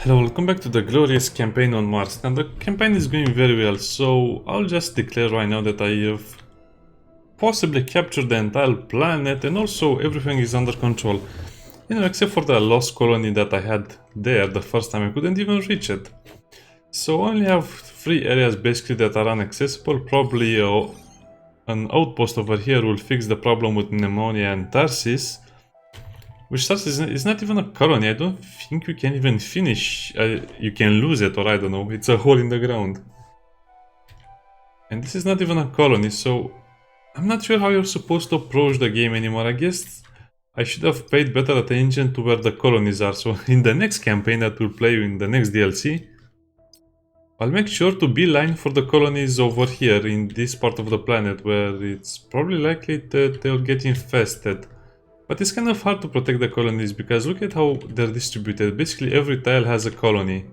Hello, welcome back to the glorious campaign on Mars. And the campaign is going very well, so I'll just declare right now that I have possibly captured the entire planet and also everything is under control. You know, except for the lost colony that I had there the first time. I couldn't even reach it. So I only have 3 areas basically that are inaccessible. Probably an outpost over here will fix the problem with pneumonia and Tarsis. Which starts is not even a colony. I don't think you can even finish. You can lose it, or I don't know. It's a hole in the ground. And this is not even a colony, so I'm not sure how you're supposed to approach the game anymore. I guess I should have paid better attention to where the colonies are. So in the next campaign that we'll play in the next DLC, I'll make sure to beeline for the colonies over here in this part of the planet where it's probably likely that they'll get infested. But it's kind of hard to protect the colonies because look at how they're distributed. Basically every tile has a colony.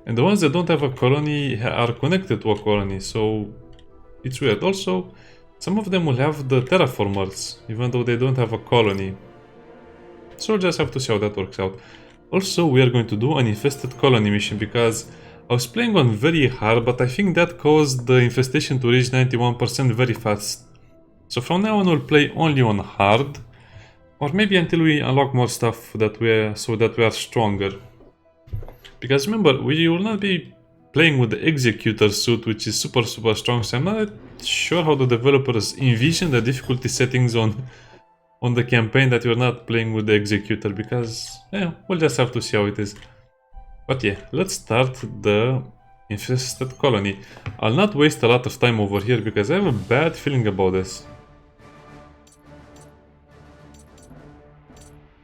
And the ones that don't have a colony are connected to a colony, so it's weird. Also, some of them will have the terraformers, even though they don't have a colony. So we'll just have to see how that works out. Also, we are going to do an infested colony mission because I was playing on very hard, but I think that caused the infestation to reach 91% very fast. So from now on we'll play only on hard, or maybe until we unlock more stuff that we are stronger. Because remember, we will not be playing with the executor suit, which is super strong, so I'm not sure how the developers envision the difficulty settings on the campaign that you're not playing with the executor, because yeah, we'll just have to see how it is. But yeah, let's start the infested colony. I'll not waste a lot of time over here because I have a bad feeling about this.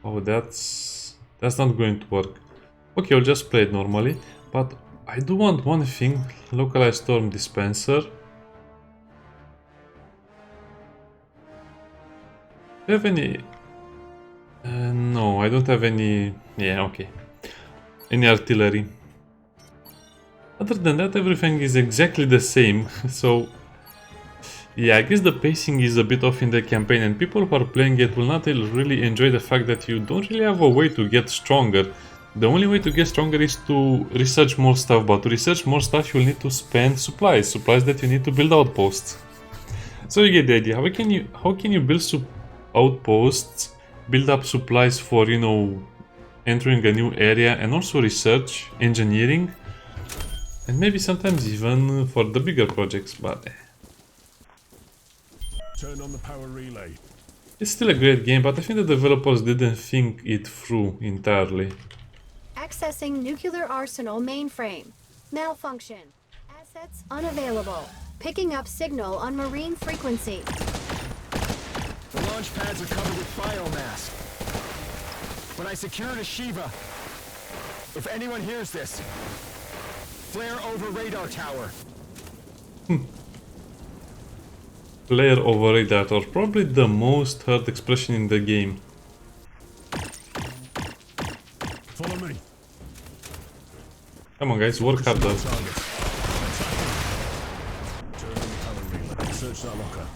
Oh, that's not going to work. Okay, I'll just play it normally, but I do want one thing: localized storm dispenser. Do you have any? No, I don't have any. Yeah, okay. Any artillery. Other than that, everything is exactly the same. So yeah, I guess the pacing is a bit off in the campaign, and people who are playing it will not really enjoy the fact that you don't really have a way to get stronger. The only way to get stronger is to research more stuff, but to research more stuff you'll need to spend supplies that you need to build outposts. So you get the idea. How can you build outposts, build up supplies for, you know, entering a new area, and also research, engineering, and maybe sometimes even for the bigger projects, but turn on the power relay. It's still a great game, but I think the developers didn't think it through entirely. Accessing nuclear arsenal mainframe. Malfunction. Assets unavailable. Picking up signal on marine frequency. The launch pads are covered with biomass. When I secured a Shiva, if anyone hears this, flare over radar tower. Player over radar tower, probably the most heard expression in the game. Follow me. Come on guys, work harder. Turn on the power relay. Search that locker.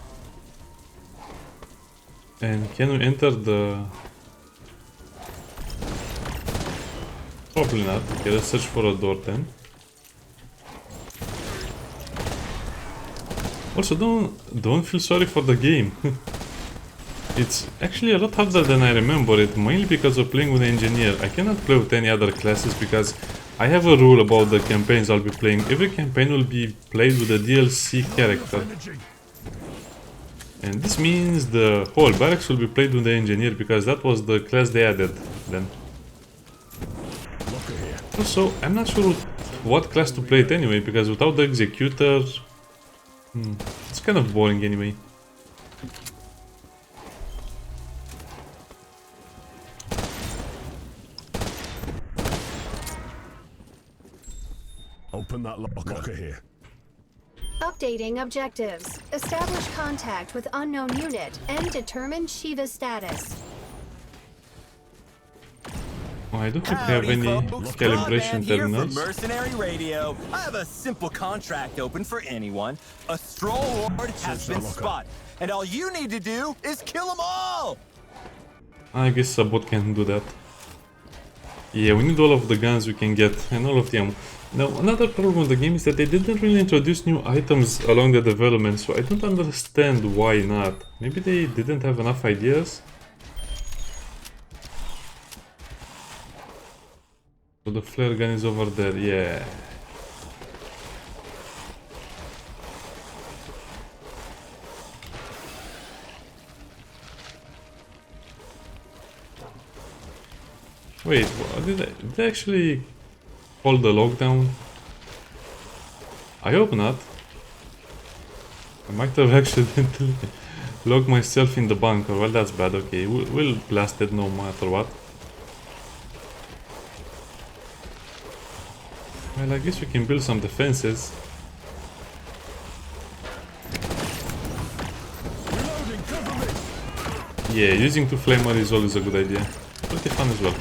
And can we enter the... Probably not. Okay, let's search for a door then. Also, don't feel sorry for the game. It's actually a lot harder than I remember it, mainly because of playing with an engineer. I cannot play with any other classes because I have a rule about the campaigns I'll be playing. Every campaign will be played with a DLC character. And this means the Howell Barrex will be played with the engineer because that was the class they added then. Also, I'm not sure what class to play it anyway, because without the executor... it's kind of boring anyway. Open that locker here. Updating objectives. Establish contact with unknown unit and determine Shiva's status. Oh, I don't think we have any calibration terminals. Mercenary Radio. I have a simple contract open for anyone. A stroll horde has been spotted, and all you need to do is kill them all. I guess a bot can do that. Yeah, we need all of the guns we can get and all of the ammo. Now, another problem with the game is that they didn't really introduce new items along the development, so I don't understand why not. Maybe they didn't have enough ideas? So the flare gun is over there, yeah. Wait, did they actually hold the lockdown? I hope not. I might have accidentally locked myself in the bunker. Well, that's bad. Okay, we'll blast it no matter what. Well, I guess we can build some defenses. Yeah, using two flamer is always a good idea. Pretty fun as well.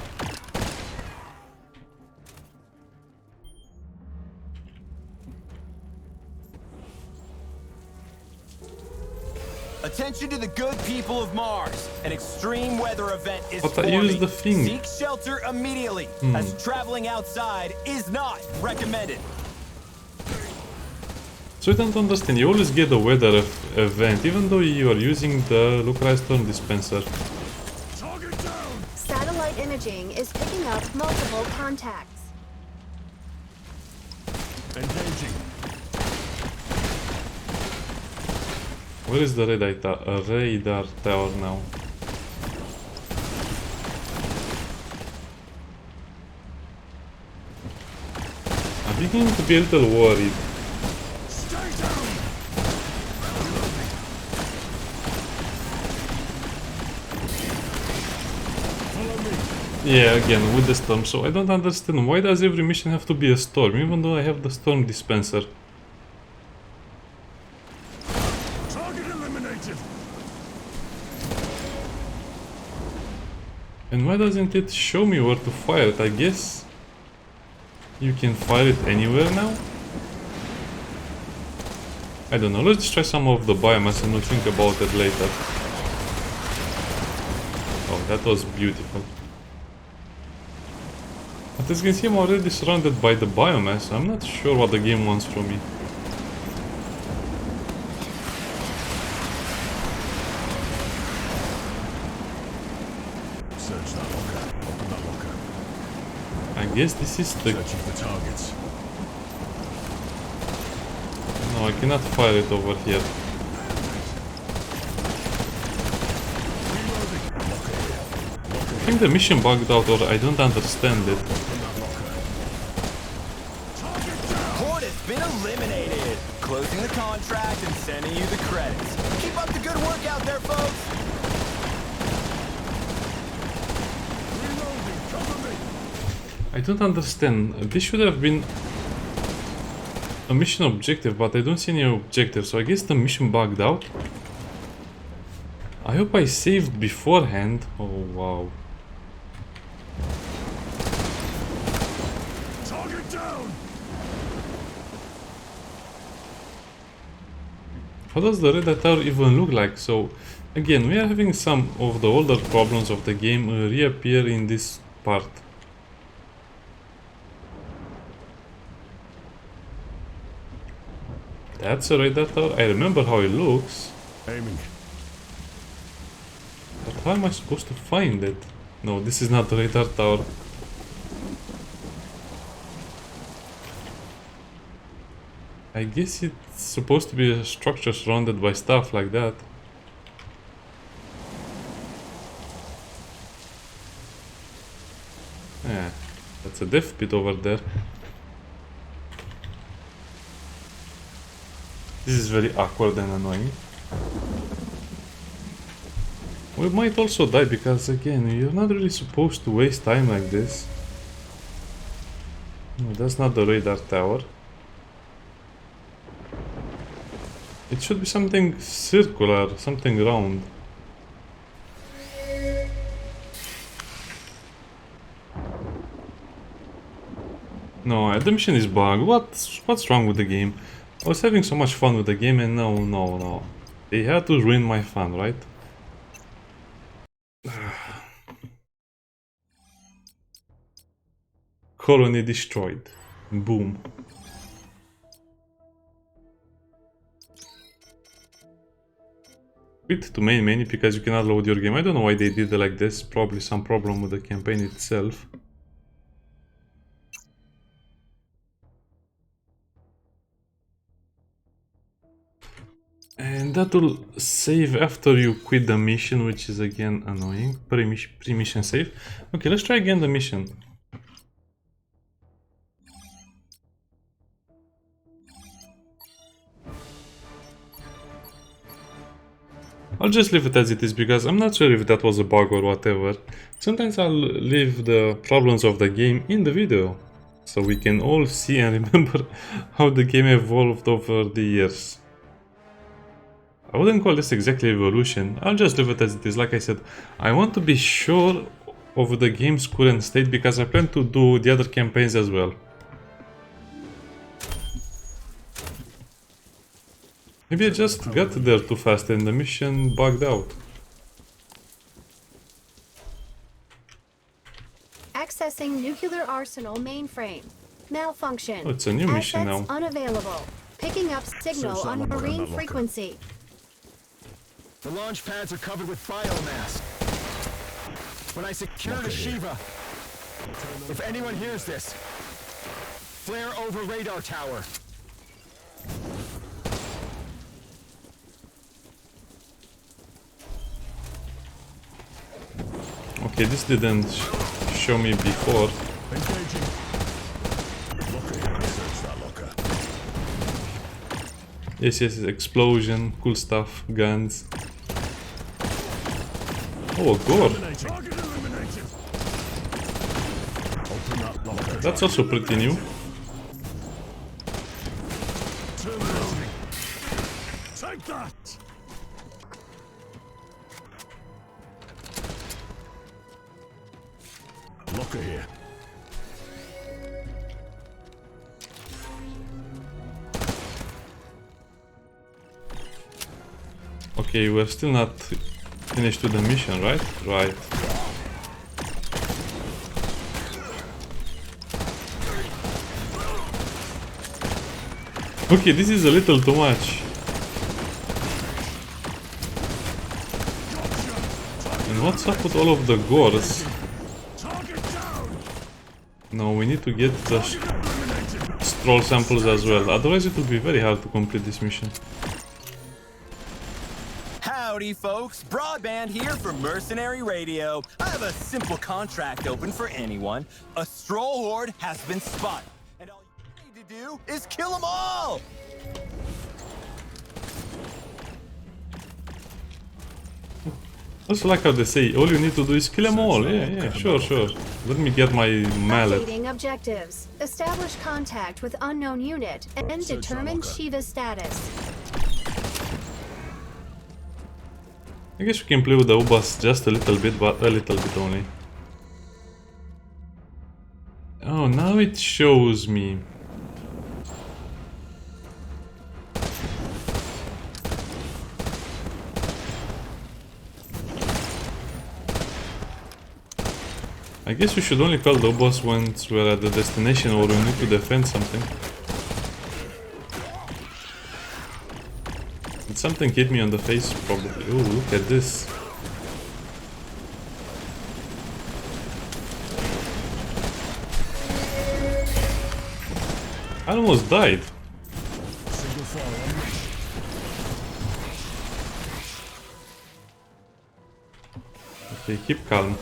Attention to the good people of Mars. An extreme weather event is But I forming. used the thing. Seek shelter immediately, as traveling outside is not recommended. So I don't understand, you always get a weather event, even though you are using the localized storm dispenser. Satellite imaging is picking up multiple contacts. Engaging. Where is the radar tower now? I'm beginning to be a little worried. Stay down. Follow me. Yeah, again, with the storm, so I don't understand why does every mission have to be a storm, even though I have the storm dispenser. Target eliminated. And why doesn't it show me where to fire it? I guess you can fire it anywhere now? I don't know, let's try some of the biomass and we'll think about it later. Oh, that was beautiful. But as you can see, I'm already surrounded by the biomass. I'm not sure what the game wants from me. Search that locker. Open that locker. I guess this is the... Searching for targets. No, I cannot fire it over here. Reloading. Locker here. Locker I think the mission bugged out or I don't understand it. in that locker. Target down. HORDE has been eliminated. Closing the contract and sending you the credits. Keep up the good work out there, folks. Reloading. Cover me. I don't understand. This should have been a mission objective, but I don't see any objective, so I guess the mission bugged out. I hope I saved beforehand. Oh wow. Target down. How does the radar tower even look like? So again, we are having some of the older problems of the game reappear in this part. That's a radar tower. I remember how it looks. Aiming. But how am I supposed to find it? No, this is not the radar tower. I guess it's supposed to be a structure surrounded by stuff like that. Yeah, that's a death pit over there. This is very awkward and annoying. We might also die because, again, you're not really supposed to waste time like this. No, that's not the radar tower. It should be something circular, something round. No, the mission is bugged. What's wrong with the game? I was having so much fun with the game and no. They had to ruin my fun, right? colony destroyed. Boom. Quit to main menu because you cannot load your game. I don't know why they did it like this. Probably some problem with the campaign itself. And that will save after you quit the mission, which is again annoying. Pre-mission save. Okay, let's try again the mission. I'll just leave it as it is because I'm not sure if that was a bug or whatever. Sometimes I'll leave the problems of the game in the video, so we can all see and remember how the game evolved over the years. I wouldn't call this exactly evolution, I'll just leave it as it is. Like I said, I want to be sure of the game's current state because I plan to do the other campaigns as well. Maybe I just got there too fast and the mission bugged out. Accessing nuclear arsenal mainframe. Malfunction. Oh, it's a new mission now. Assets unavailable. Picking up signal on marine frequency. The launch pads are covered with biomass. When I secure the Shiva, if anyone hears this, flare over radar tower. Okay, this didn't show me before. Engaging. Search that locker. Yes, explosion, cool stuff, guns. Oh, a gore. Target eliminated. Open that locker. That's also pretty new. Terminating. Take that. Locker here. Okay, we're still not finished with the mission, right? Right. Okay, this is a little too much. And what's up with all of the gores? No, we need to get the stroll samples as well, otherwise it will be very hard to complete this mission. Howdy, folks. Broadband here from Mercenary Radio. I have a simple contract open for anyone. A stroll horde has been spotted, and all you need to do is kill them all! Also like how they say, all you need to do is kill them all. Yeah, sure. Let me get my mallet. Updating objectives. Establish contact with unknown unit and determine Shiva's status. I guess we can play with the UBAs just a little bit, but a little bit only. Oh, now it shows me. I guess we should only call the boss once we're at the destination or we need to defend something. Did something hit me on the face? Probably. Oh, look at this. I almost died. Okay, keep calm.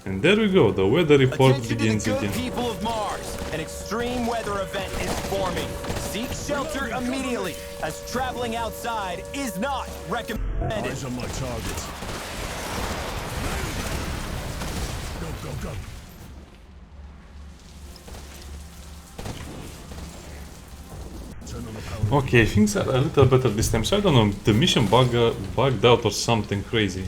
And there we go, the weather report begins again. People of Mars, an extreme weather event is forming. Seek shelter immediately, as traveling outside is not recommended. Eyes on my targets. Go. Turn on the power. Okay, things are a little better this time, so I don't know, the mission bugged out or something crazy.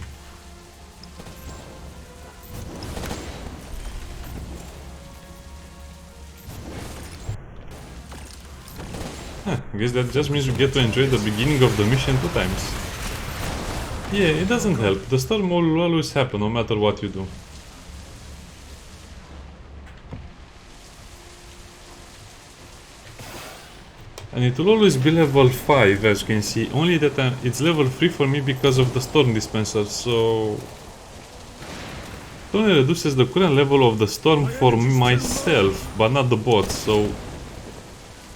I guess that just means we get to enjoy the beginning of the mission 2 times. Yeah, it doesn't help. The storm will always happen no matter what you do. And it will always be level 5, as you can see, only that it's level 3 for me because of the storm dispenser, so it only reduces the current level of the storm for myself, but not the bots, so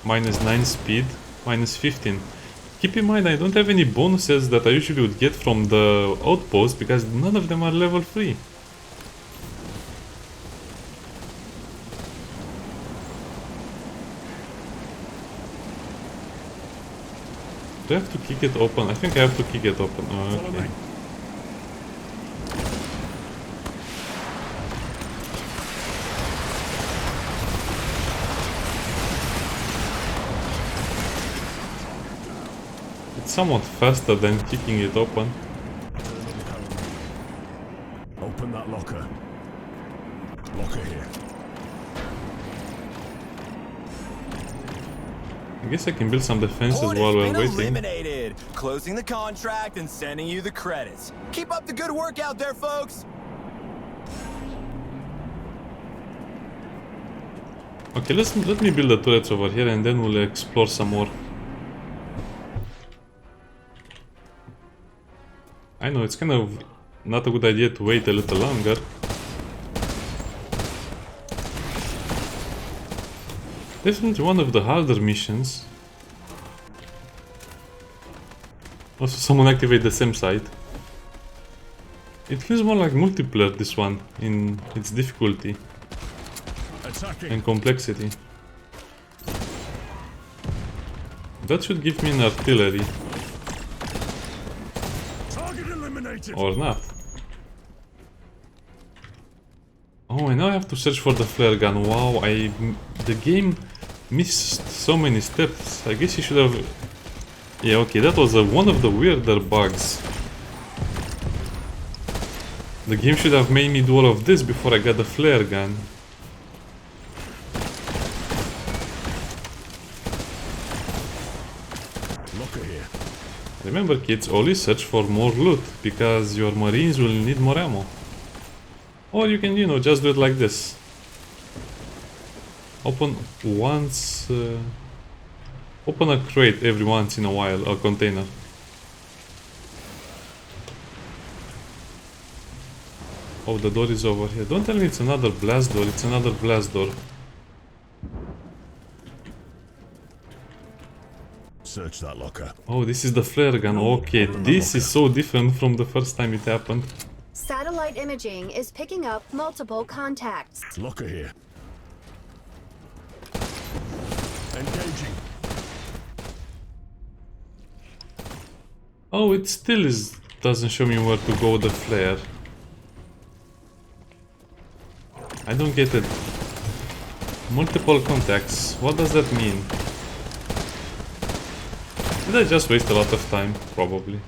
minus 9 speed, minus 15. Keep in mind I don't have any bonuses that I usually would get from the outpost because none of them are level 3. Do I have to kick it open? I think I have to kick it open. Oh, okay. It's somewhat faster than kicking it open. Open that locker. Locker here. I guess I can build some defenses HORDE while has we're been waiting. eliminated. Closing the contract and sending you the credits. Keep up the good work out there, folks. Okay, let me build the turrets over here and then we'll explore some more. I know it's kind of not a good idea to wait a little longer. Definitely one of the harder missions. Also, someone activate the same site. It feels more like multiplayer, this one, in its difficulty and complexity. That should give me an artillery. Or not. Oh, and now I have to search for the flare gun. Wow, the game missed so many steps. I guess you should have... Yeah, okay, that was one of the weirder bugs. The game should have made me do all of this before I got the flare gun. Remember kids, always search for more loot, because your marines will need more ammo. Or you can, you know, just do it like this. Open once... open a crate every once in a while, a container. Oh, the door is over here. Don't tell me it's another blast door, it's another blast door. Search that locker. Oh, this is the flare gun. Okay, this is so different from the first time it happened. Satellite imaging is picking up multiple contacts. Locker here. Engaging. Oh, it still doesn't show me where to go with the flare. I don't get it. Multiple contacts. What does that mean? Did I just waste a lot of time? Probably.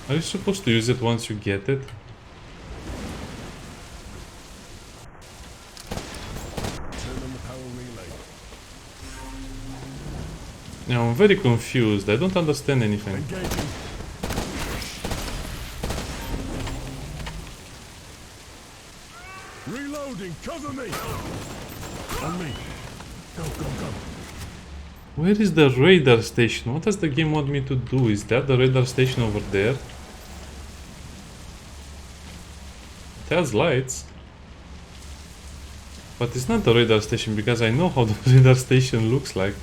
Are you supposed to use it once you get it? Now I'm very confused. I don't understand anything. Engaging. Reloading. Cover me. On me. Go, go, go. Where is the radar station? What does the game want me to do? Is that the radar station over there? It has lights. But it's not the radar station because I know how the radar station looks like.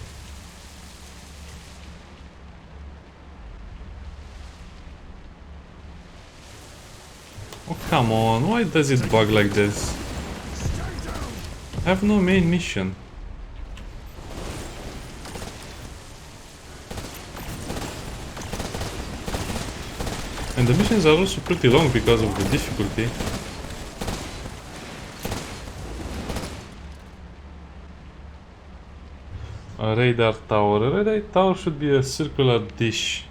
Oh, come on. Why does it bug like this? I have no main mission. And the missions are also pretty long because of the difficulty. A radar tower. A radar tower should be a circular dish.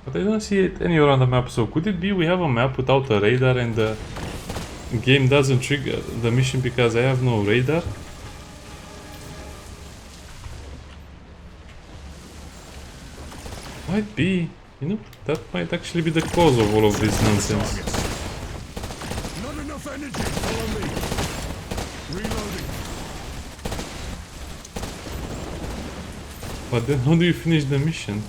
But I don't see it anywhere on the map, so could it be we have a map without a radar and the game doesn't trigger the mission because I have no radar? Might be, you know, that might actually be the cause of all of this nonsense. Not enough energy. Follow me. Reloading. But then how do you finish the mission?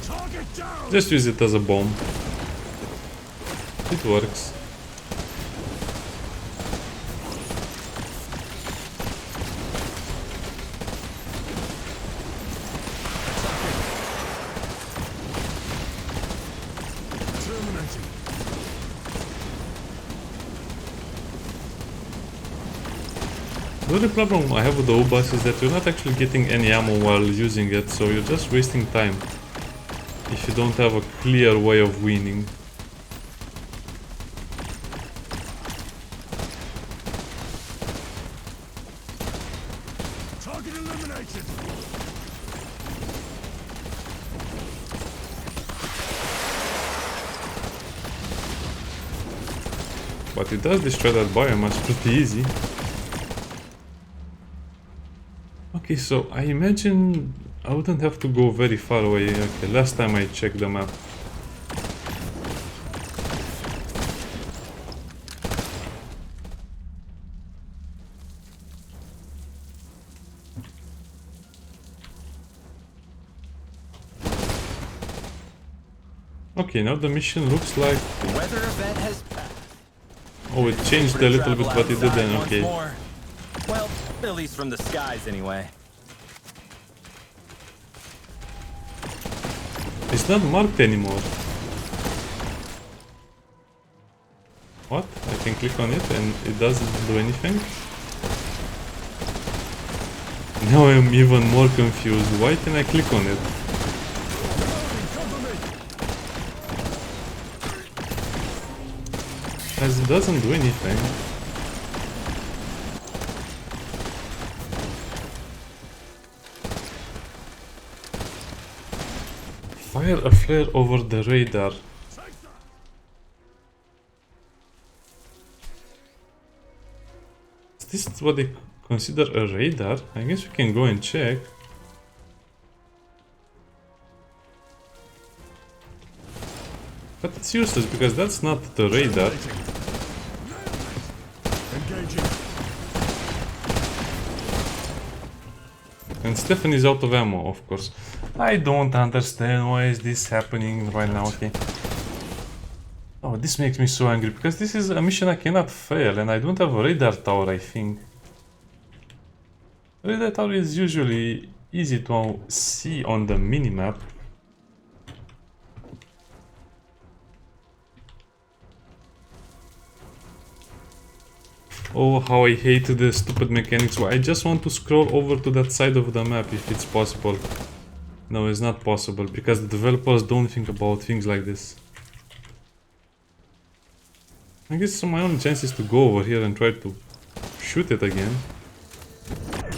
Target down. Just use it as a bomb. It works. Terminating. The only problem I have with the O-Bus is that you're not actually getting any ammo while using it, so you're just wasting time if you don't have a clear way of winning. Target eliminated. But it does destroy that biomass pretty easy. Okay, so I imagine I wouldn't have to go very far away. Okay, last time I checked the map. Okay, now the mission looks like... The weather event has passed. Oh, it changed a little bit, but it didn't. Okay. Well, at least from the skies anyway. It's not marked anymore. What? I can click on it and it doesn't do anything? Now I'm even more confused. Why can I click on it? As it doesn't do anything. Fire a flare over the radar. Is this what they consider a radar? I guess we can go and check. But it's useless because that's not the radar. Engaging. And Stephanie's out of ammo, of course. I don't understand why is this happening right now, okay. Oh, this makes me so angry because this is a mission I cannot fail and I don't have a radar tower, I think. Radar tower is usually easy to see on the minimap. Oh, how I hate the stupid mechanics. I just want to scroll over to that side of the map if it's possible. No, it's not possible because the developers don't think about things like this. I guess my only chance is to go over here and try to shoot it again.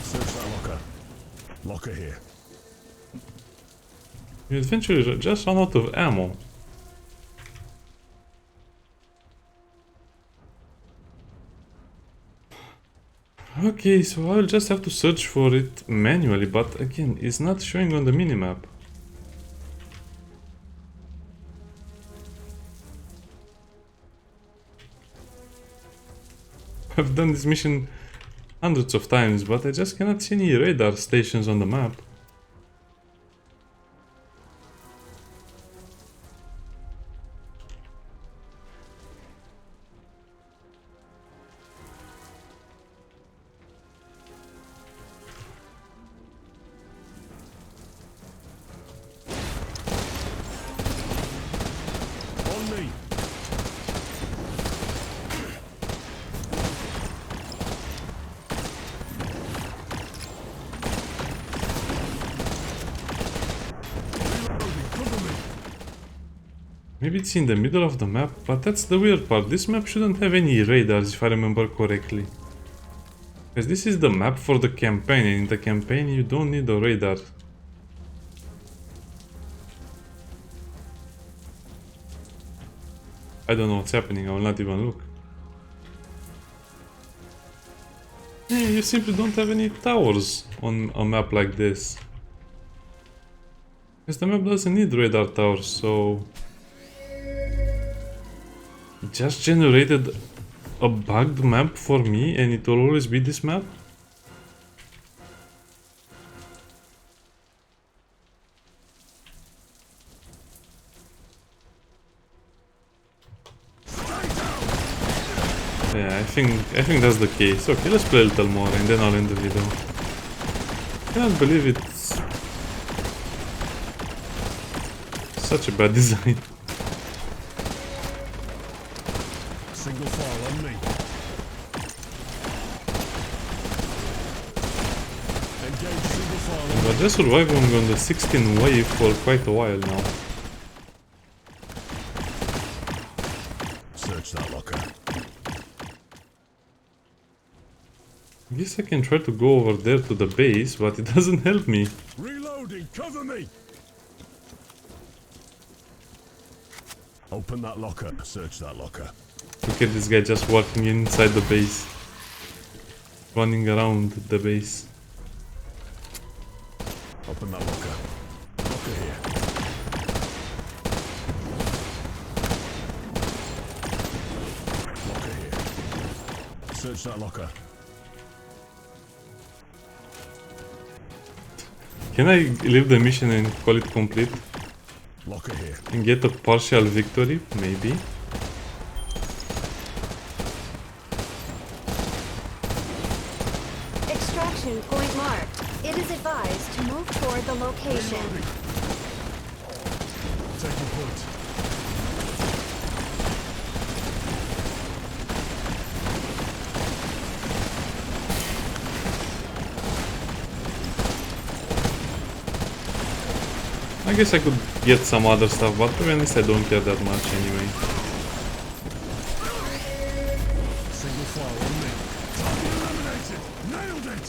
Search that locker. Locker here. You eventually just run out of ammo. Okay, so I'll just have to search for it manually, but again, it's not showing on the minimap. I've done this mission hundreds of times, but I just cannot see any radar stations on the map. On me. Maybe it's in the middle of the map, but that's the weird part. This map shouldn't have any radars if I remember correctly. Because this is the map for the campaign, and in the campaign you don't need a radar. I don't know what's happening, I will not even look. Yeah, you simply don't have any towers on a map like this. Because the map doesn't need radar towers, so... It just generated a bugged map for me and it will always be this map? Yeah, I think that's the case. Okay, let's play a little more and then I'll end the video. I can't believe it's such a bad design. Single file on me. Engage single file on me. But just surviving on the 16 wave for quite a while now. Search that locker. I guess I can try to go over there to the base, but it doesn't help me. Reloading, cover me! Open that locker. Search that locker. Look at this guy just walking inside the base. Running around the base. Open that locker. Locker here. Locker here. Search that locker. Can I leave the mission and call it complete? Locker here. And get a partial victory? Maybe. Extraction point marked. It is advised to move toward the location. Taking point. I guess I could get some other stuff, but to be honest I don't care that much anyway. Single file on me. Target eliminated. Nailed it.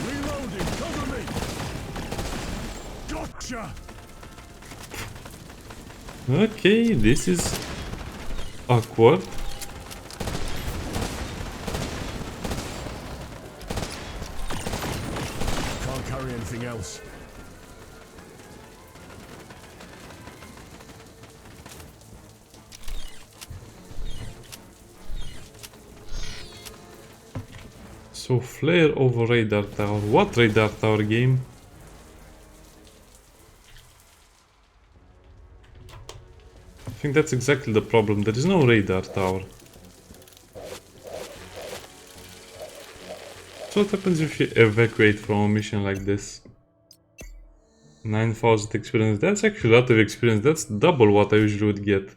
Reloading. Cover me. Gotcha. Okay, this is awkward. Can't carry anything else. So flare over radar tower. What radar tower game? I think that's exactly the problem. There is no radar tower. So what happens if you evacuate from a mission like this? 9,000 experience. That's actually a lot of experience. That's double what I usually would get.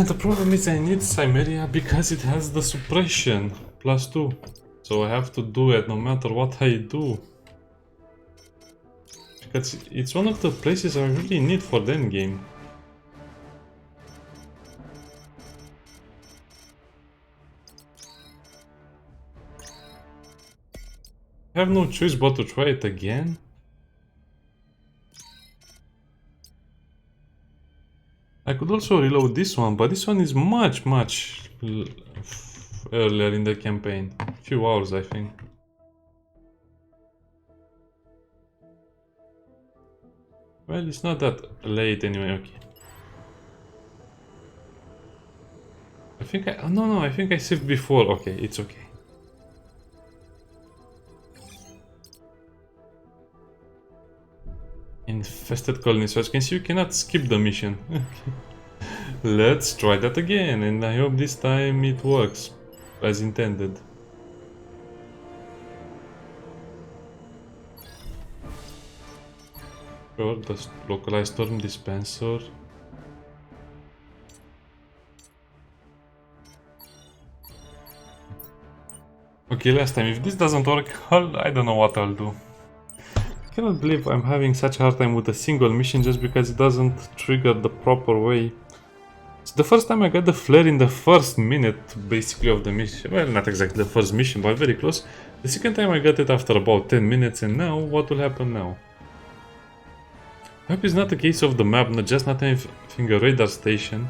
The problem is I need Cimmeria because it has the suppression +2. So I have to do it no matter what I do. Because it's one of the places I really need for the endgame. I have no choice but to try it again. I could also reload this one, but this one is much earlier in the campaign. A few hours, I think. Well, it's not that late anyway, okay. I think I... Oh, no, I think I saved before. Okay, it's okay. Infested colony. So as you can see, you cannot skip the mission. Let's try that again, and I hope this time it works as intended. Sure, the localized storm dispenser. Okay, last time. If this doesn't work, I don't know what I'll do. I cannot believe I'm having such a hard time with a single mission just because it doesn't trigger the proper way. So the first time I got the flare in the first minute, basically, of the mission. Well, not exactly the first mission, but very close. The second time I got it after about 10 minutes, and now, what will happen now? I hope it's not the case of the map, not having a radar station.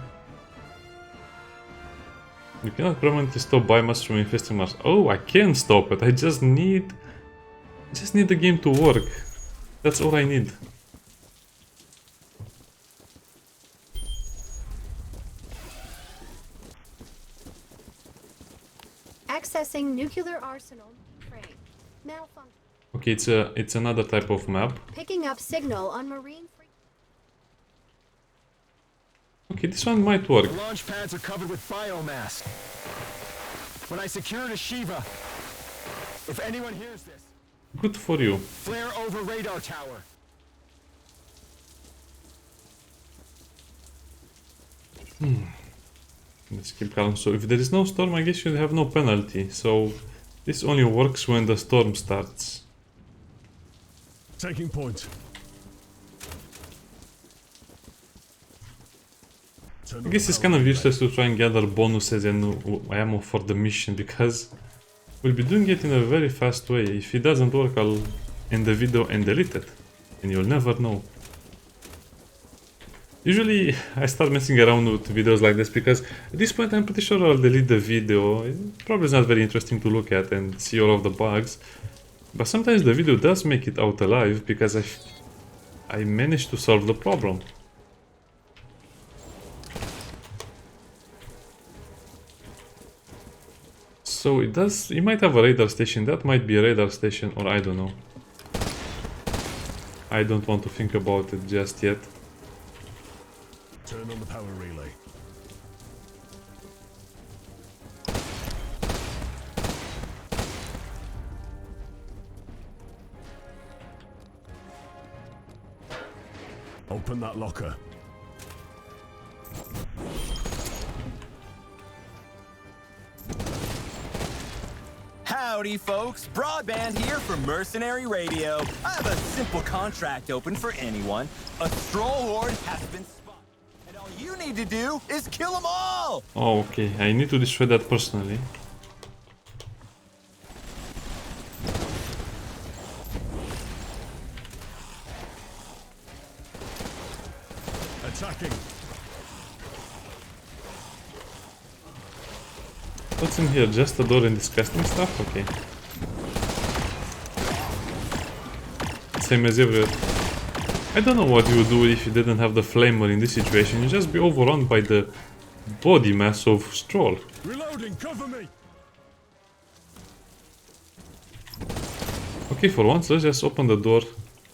You cannot permanently stop biomass from infesting Mars. Oh, I can stop it. I just need the game to work. That's all I need. Accessing nuclear arsenal. Frame. Malfunction. Okay, it's another type of map. Picking up signal on marine. Okay, this one might work. The launch pads are covered with biomass. When I secured a Shiva, if anyone hears this, Good for you. flare over radar tower. Let's keep calm. So if there is no storm, I guess you have no penalty. So this only works when the storm starts. Taking point. I guess it's kind of useless to try and gather bonuses and ammo for the mission because we'll be doing it in a very fast way. If it doesn't work, I'll end the video and delete it, and you'll never know. Usually I start messing around with videos like this because at this point I'm pretty sure I'll delete the video. It probably is not very interesting to look at and see all of the bugs, but sometimes the video does make it out alive because I managed to solve the problem. So you might have a radar station, that might be a radar station, or I don't know. I don't want to think about it just yet. Turn on the power relay. Open that locker. Howdy, folks. Broadband here from Mercenary Radio. I have a simple contract open for anyone. A stroll horde has been spotted, and all you need to do is kill them all! Oh, okay. I need to destroy that personally. Attacking. What's in here? Just a door and disgusting stuff? Okay. Same as everywhere. I don't know what you would do if you didn't have the flamer in this situation. You'd just be overrun by the body mass of Stroll. Reloading, cover me. Okay, for once, let's just open the door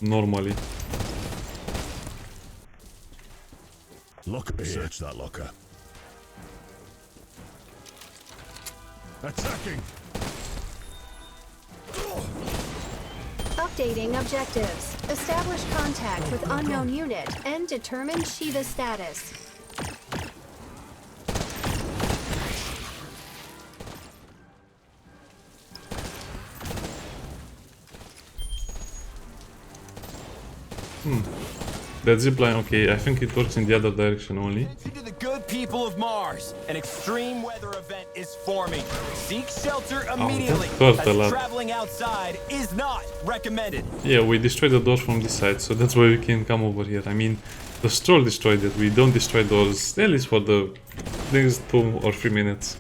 normally. Locker. Search that locker. Attacking. Updating objectives. Establish contact with unknown unit and determine Shiva status. That zipline, okay, I think it works in the other direction only. Attention to the good people of Mars. An extreme weather event is forming. Seek shelter immediately. hurt a lot. As traveling outside is not recommended. Yeah, we destroyed the doors from this side, so that's why we can come over here. I mean, the Stroll destroyed it. We don't destroy doors, at least for the next 2 or 3 minutes.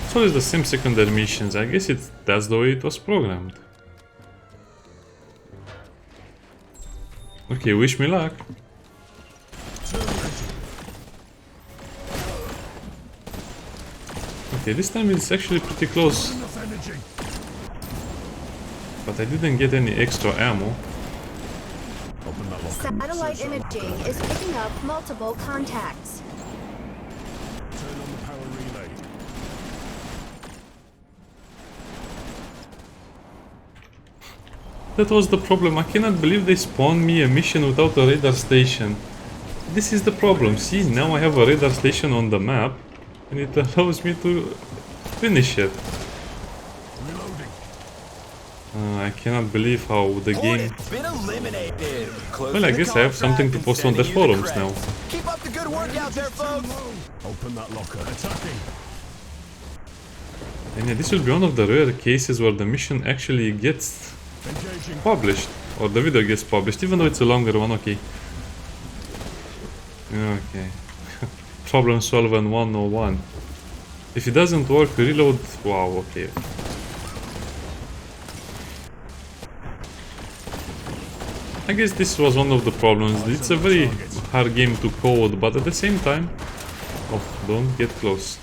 So it's the same secondary missions. I guess that's the way it was programmed. Okay, wish me luck. Okay, this time it's actually pretty close. But I didn't get any extra ammo. Satellite imaging is picking up multiple contacts. Turn on the power relay. That was the problem. I cannot believe they spawned me a mission without a radar station. This is the problem. See, now I have a radar station on the map and it allows me to finish it. Reloading. I cannot believe how the game... Hornet's been eliminated. Well, I guess I have something to post on the forums now. Keep up the good work out there, folks. Open that locker. Attacking. And yeah, this will be one of the rare cases where the mission actually gets Engaging. published. Or the video gets published, even though it's a longer one, okay. Okay. Problem solving 101. If it doesn't work, reload... Wow, okay. I guess this was one of the problems. It's a very hard game to code, but at the same time... Oh, don't get close.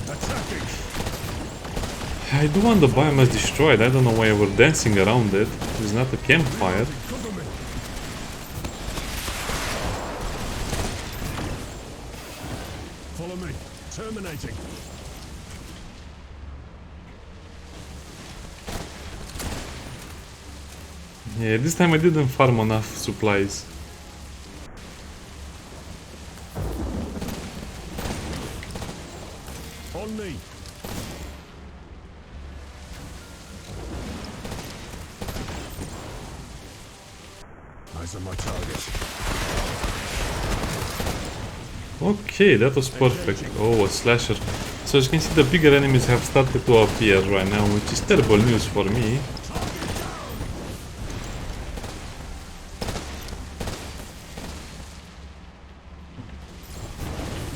Attacking. I do want the biomass destroyed. I don't know why we're dancing around it. It's not a campfire. Cover me. Follow me. Terminating. Yeah, this time I didn't farm enough supplies. On me. Eyes on my target. Okay, that was perfect. Oh, a slasher. So as you can see, the bigger enemies have started to appear right now, which is terrible news for me.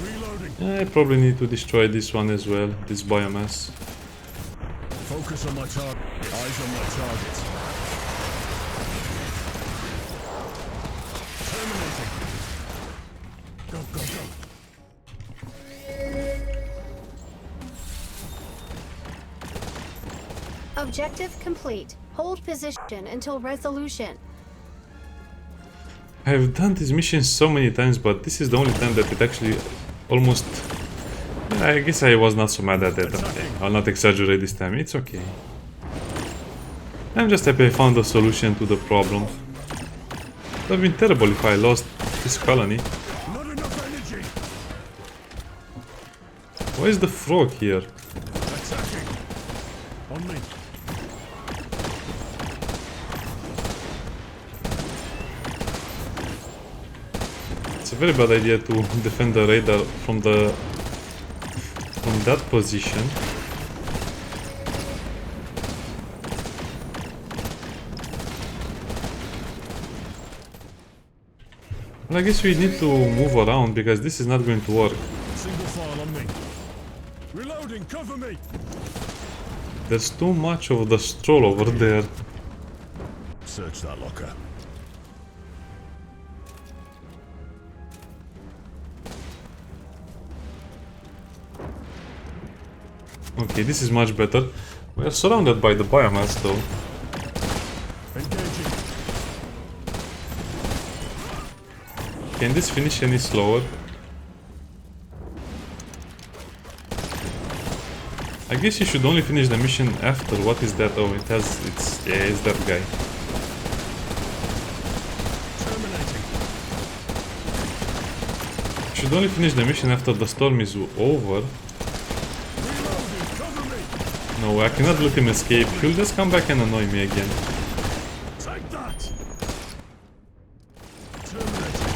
Reloading. I probably need to destroy this one as well, this biomass. Focus on my target. Eyes on my target. Terminating. Go, go, go. Objective complete. Hold position until resolution. I've done this mission so many times, but this is the only time that it actually almost... I guess I was not so mad at it. Okay, I'll not exaggerate this time, it's okay. I'm just happy I found a solution to the problem. It would have been terrible if I lost this colony. Not enough energy. Why is the frog here? Attacking. On me. It's a very bad idea to defend the radar from that position. Well, I guess we need to move around because this is not going to work. Single file on me. Reloading. Cover me. There's too much of the stroll over there. Search that locker. Okay, this is much better. We are surrounded by the biomass though. Engaging. Can this finish any slower? I guess you should only finish the mission after. What is that? Oh, it's that guy. Terminating. You should only finish the mission after the storm is over. Reloading. Cover me. No, I cannot let him escape. He'll just come back and annoy me again. Take that. Terminating.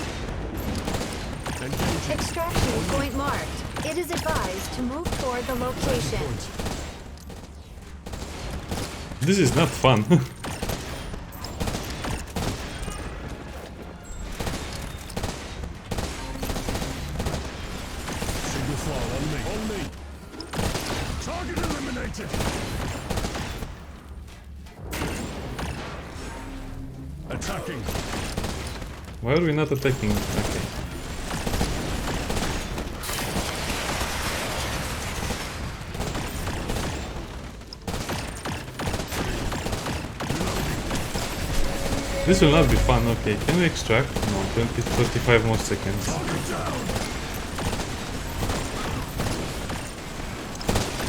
Engaging. Extraction point marked. It is advised to move toward the location. This is not fun. Single file on me. On me. Target eliminated. Attacking. Why are we not attacking? Okay. This will not be fun. Okay, can we extract? No, 35 more seconds. Target down.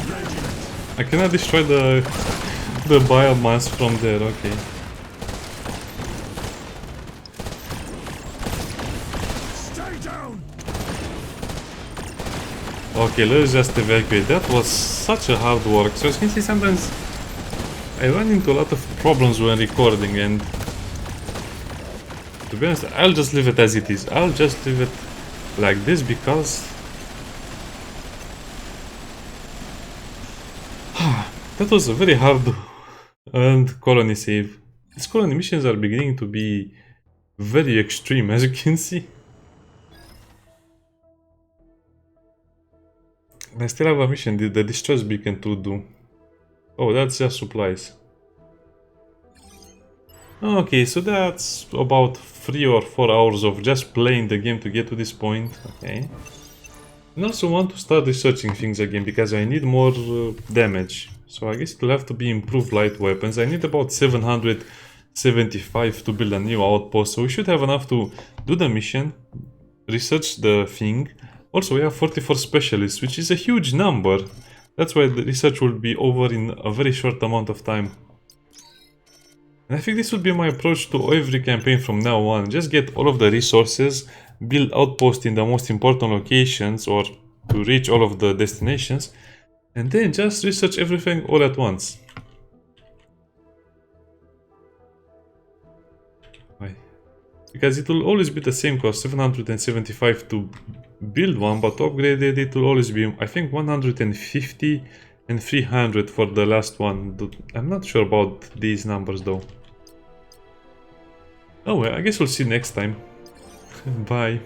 Engaging it. I cannot destroy the biomass from there. Okay. Stay down. Okay, let's just evacuate. That was such a hard work. So as you can see, sometimes I run into a lot of problems when recording, and to be honest, I'll just leave it as it is. I'll just leave it like this because that was a very hard and colony save. These colony missions are beginning to be very extreme, as you can see. I still have a mission, the distress beacon to do. Oh, that's just supplies. Okay, so that's about 3 or 4 hours of just playing the game to get to this point. Okay. And also want to start researching things again because I need more damage. So I guess it will have to be improved light weapons. I need about 775 to build a new outpost. So we should have enough to do the mission, research the thing. Also, we have 44 specialists, which is a huge number. That's why the research will be over in a very short amount of time. And I think this will be my approach to every campaign from now on. Just get all of the resources, build outposts in the most important locations or to reach all of the destinations, and then just research everything all at once. Why? Because it will always be the same cost, 775 to build one, but to upgrade it, it will always be, I think, 150 and 300 for the last one. I'm not sure about these numbers though. Oh well, I guess we'll see next time. Bye.